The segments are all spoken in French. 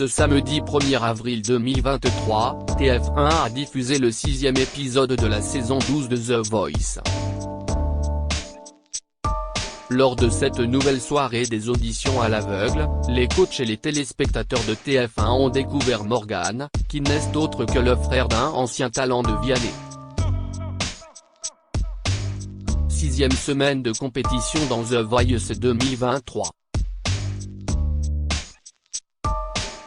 Ce samedi 1er avril 2023, TF1 a diffusé le 6e épisode de la saison 12 de The Voice. Lors de cette nouvelle soirée des auditions à l'aveugle, les coachs et les téléspectateurs de TF1 ont découvert Morgan, qui n'est autre que le frère d'un ancien talent de Vianney. 6e semaine de compétition dans The Voice 2023.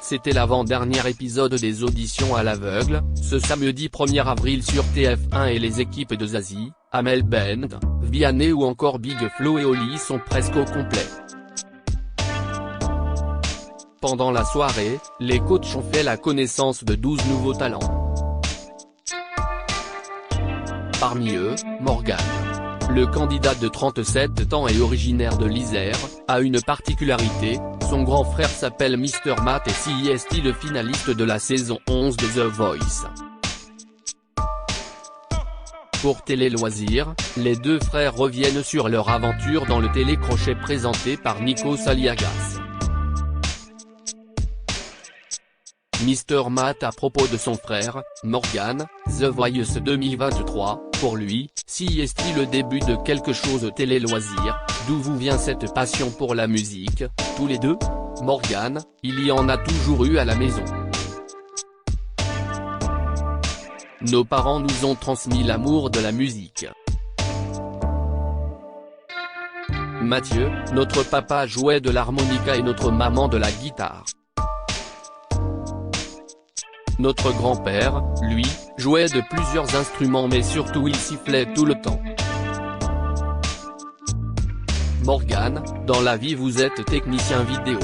C'était l'avant-dernier épisode des auditions à l'aveugle, ce samedi 1er avril sur TF1 et les équipes de Zazie, Amel Bent, Vianney ou encore Big Flo et Oli sont presque au complet. Pendant la soirée, les coachs ont fait la connaissance de 12 nouveaux talents. Parmi eux, Morgan. Le candidat de 37 ans et originaire de l'Isère, a une particularité, son grand frère s'appelle Mr Matt et CIST le finaliste de la saison 11 de The Voice. Pour Télé Loisirs, les deux frères reviennent sur leur aventure dans le télécrochet présenté par Nikos Aliagas. Mr Matt à propos de son frère, Morgan, The Voice 2023, pour lui, si est-il le début de quelque chose Télé Loisirs, d'où vous vient cette passion pour la musique, tous les deux ? Morgan, il y en a toujours eu à la maison. Nos parents nous ont transmis l'amour de la musique. Mathieu, notre papa jouait de l'harmonica et notre maman de la guitare. Notre grand-père, lui, jouait de plusieurs instruments mais surtout il sifflait tout le temps. Morgan, dans la vie vous êtes technicien vidéo.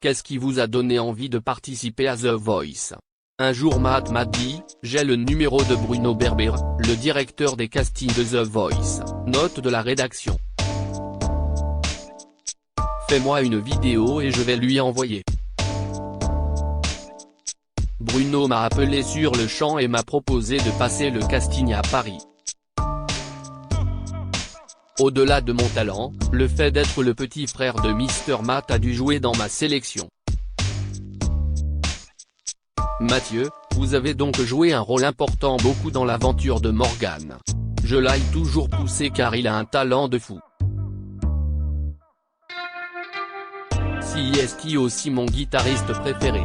Qu'est-ce qui vous a donné envie de participer à The Voice ? Un jour Matt m'a dit, j'ai le numéro de Bruno Berber, le directeur des castings de The Voice, note de la rédaction. Fais-moi une vidéo et je vais lui envoyer. Bruno m'a appelé sur le champ et m'a proposé de passer le casting à Paris. Au-delà de mon talent, le fait d'être le petit frère de Mr Matt a dû jouer dans ma sélection. Mathieu, vous avez donc joué un rôle important beaucoup dans l'aventure de Morgan. Je l'ai toujours poussé car il a un talent de fou. CIST aussi mon guitariste préféré.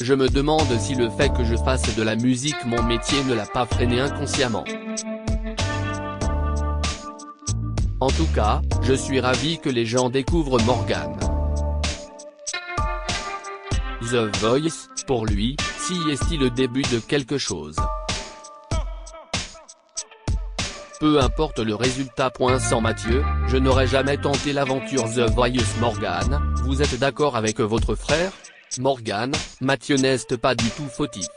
Je me demande si le fait que je fasse de la musique mon métier ne l'a pas freiné inconsciemment. En tout cas, je suis ravi que les gens découvrent Morgan. The Voice, pour lui, si est-il le début de quelque chose. Peu importe le résultat. Sans Mathieu, je n'aurais jamais tenté l'aventure The Voice. Morgan, vous êtes d'accord avec votre frère ? Morgan, Mathieu n'est pas du tout fautif.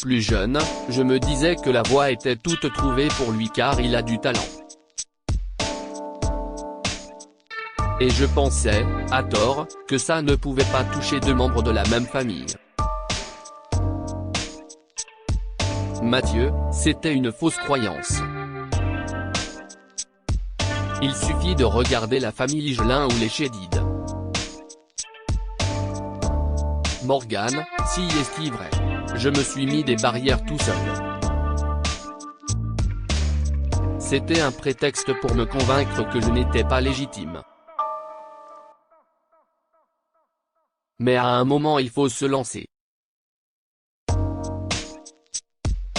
Plus jeune, je me disais que la voie était toute trouvée pour lui car il a du talent. Et je pensais, à tort, que ça ne pouvait pas toucher deux membres de la même famille. Mathieu, c'était une fausse croyance. Il suffit de regarder la famille Gelin ou les Chédid. Morgan, si est-il vrai. Je me suis mis des barrières tout seul. C'était un prétexte pour me convaincre que je n'étais pas légitime. Mais à un moment il faut se lancer.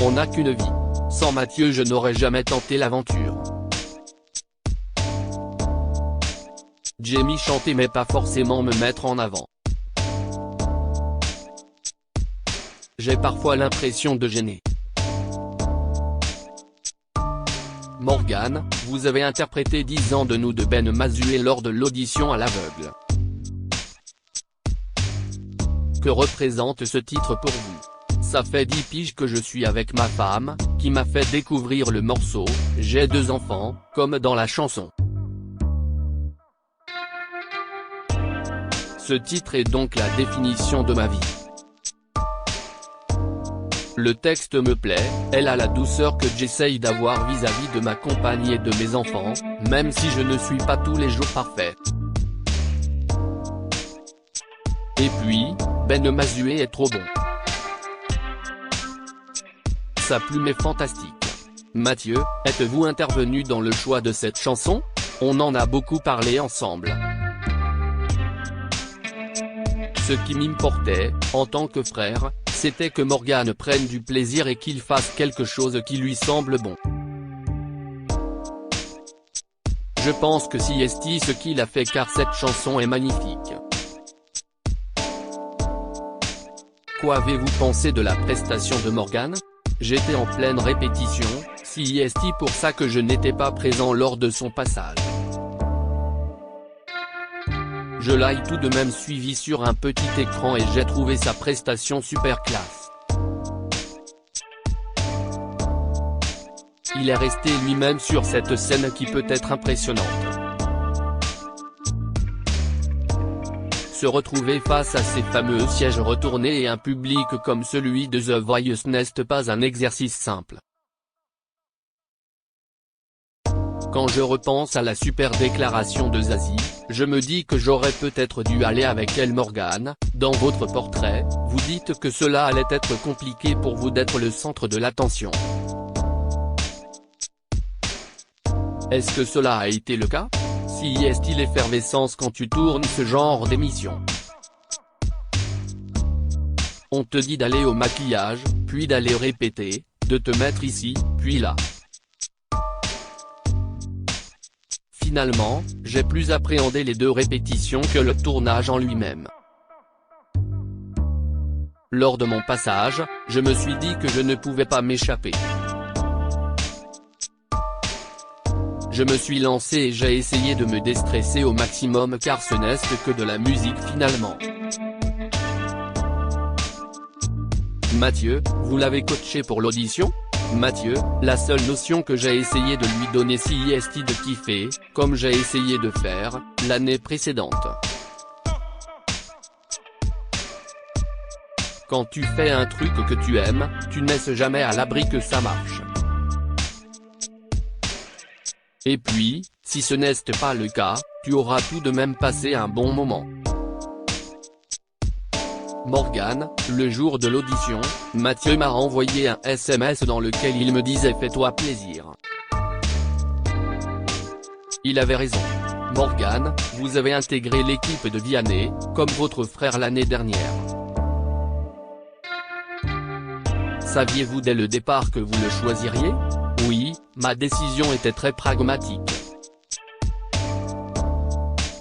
On n'a qu'une vie. Sans Mathieu je n'aurais jamais tenté l'aventure. J'aime chanter mais pas forcément me mettre en avant. J'ai parfois l'impression de gêner. Morgan, vous avez interprété 10 ans de nous de Ben Mazué lors de l'audition à l'aveugle. Que représente ce titre pour vous ? Ça fait 10 piges que je suis avec ma femme, qui m'a fait découvrir le morceau, j'ai 2 enfants, comme dans la chanson. Ce titre est donc la définition de ma vie. Le texte me plaît, elle a la douceur que j'essaye d'avoir vis-à-vis de ma compagne et de mes enfants, même si je ne suis pas tous les jours parfait. Et puis, Ben Mazué est trop bon. Sa plume est fantastique. Mathieu, êtes-vous intervenu dans le choix de cette chanson? On en a beaucoup parlé ensemble. Ce qui m'importait, en tant que frère, c'était que Morgane prenne du plaisir et qu'il fasse quelque chose qui lui semble bon. Je pense que c'est ce qu'il a fait car cette chanson est magnifique. Qu'avez-vous pensé de la prestation de Morgane? J'étais en pleine répétition, c'est pour ça que je n'étais pas présent lors de son passage. Je l'ai tout de même suivi sur un petit écran et j'ai trouvé sa prestation super classe. Il est resté lui-même sur cette scène qui peut être impressionnante. Se retrouver face à ces fameux sièges retournés et un public comme celui de The Voice n'est pas un exercice simple. Quand je repense à la super déclaration de Zazie, je me dis que j'aurais peut-être dû aller avec elle. Morgane, dans votre portrait, vous dites que cela allait être compliqué pour vous d'être le centre de l'attention. Est-ce que cela a été le cas? Si est-il l'effervescence quand tu tournes ce genre d'émission? On te dit d'aller au maquillage, puis d'aller répéter, de te mettre ici, puis là. Finalement, j'ai plus appréhendé les 2 répétitions que le tournage en lui-même. Lors de mon passage, je me suis dit que je ne pouvais pas m'échapper. Je me suis lancé et j'ai essayé de me déstresser au maximum car ce n'est que de la musique finalement. Mathieu, vous l'avez coaché pour l'audition? Mathieu, la seule notion que j'ai essayé de lui donner c'est de kiffer, comme j'ai essayé de faire, l'année précédente. Quand tu fais un truc que tu aimes, tu n'es jamais à l'abri que ça marche. Et puis, si ce n'est pas le cas, tu auras tout de même passé un bon moment. Morgane, le jour de l'audition, Mathieu m'a envoyé un SMS dans lequel il me disait « Fais-toi plaisir ». Il avait raison. Morgane, vous avez intégré l'équipe de Vianney, comme votre frère l'année dernière. Saviez-vous dès le départ que vous le choisiriez? Oui, ma décision était très pragmatique.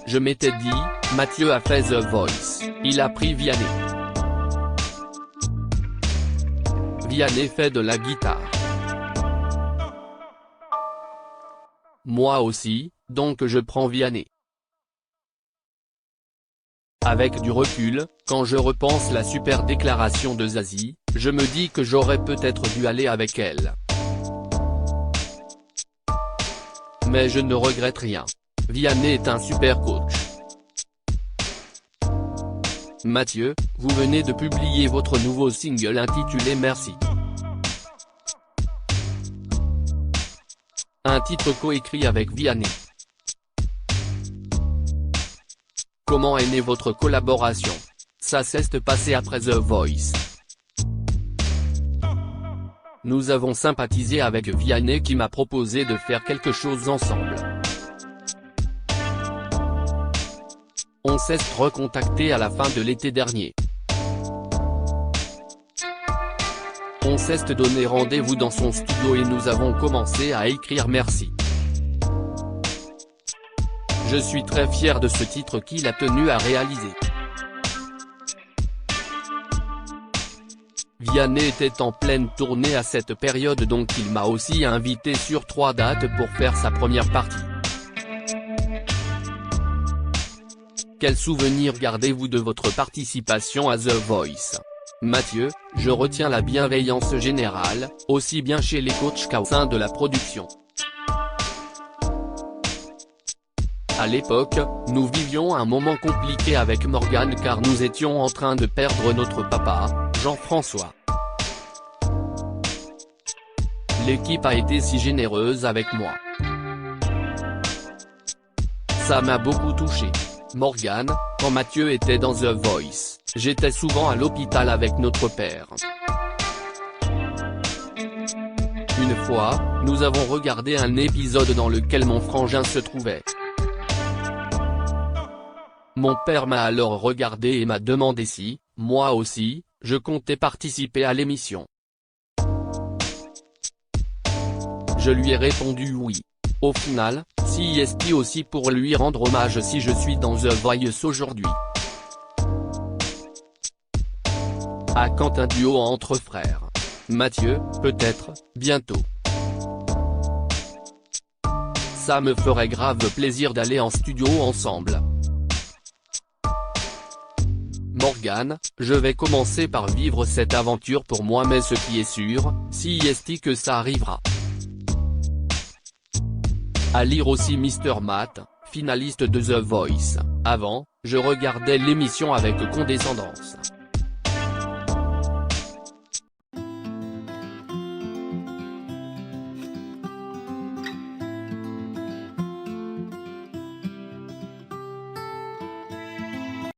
Je m'étais dit, Mathieu a fait The Voice, il a pris Vianney. Vianney fait de la guitare. Moi aussi, donc je prends Vianney. Avec du recul, quand je repense la super déclaration de Zazie, je me dis que j'aurais peut-être dû aller avec elle. Mais je ne regrette rien. Vianney est un super coach. Mathieu, vous venez de publier votre nouveau single intitulé Merci. Un titre coécrit avec Vianney. Comment est née votre collaboration? Ça s'est passé après The Voice. Nous avons sympathisé avec Vianney qui m'a proposé de faire quelque chose ensemble. On s'est recontacté à la fin de l'été dernier. On s'est donné rendez-vous dans son studio et nous avons commencé à écrire Merci. Je suis très fier de ce titre qu'il a tenu à réaliser. Vianney était en pleine tournée à cette période donc il m'a aussi invité sur 3 dates pour faire sa première partie. Quel souvenir gardez-vous de votre participation à The Voice? Mathieu, je retiens la bienveillance générale, aussi bien chez les coachs qu'au sein de la production. À l'époque, nous vivions un moment compliqué avec Morgane car nous étions en train de perdre notre papa, Jean-François. l'équipe a été si généreuse avec moi. Ça m'a beaucoup touché. Morgane, quand Mathieu était dans The Voice, j'étais souvent à l'hôpital avec notre père. Une fois, nous avons regardé un épisode dans lequel mon frangin se trouvait. Mon père m'a alors regardé et m'a demandé si, moi aussi, je comptais participer à l'émission. Je lui ai répondu oui. Au final, CIST aussi pour lui rendre hommage si je suis dans The Voice aujourd'hui. À quand un duo entre frères? Mathieu, peut-être, bientôt. Ça me ferait grave plaisir d'aller en studio ensemble. Morgane, je vais commencer par vivre cette aventure pour moi mais ce qui est sûr, CIST que ça arrivera. À lire aussi Mr Matt, finaliste de The Voice. Avant, je regardais l'émission avec condescendance.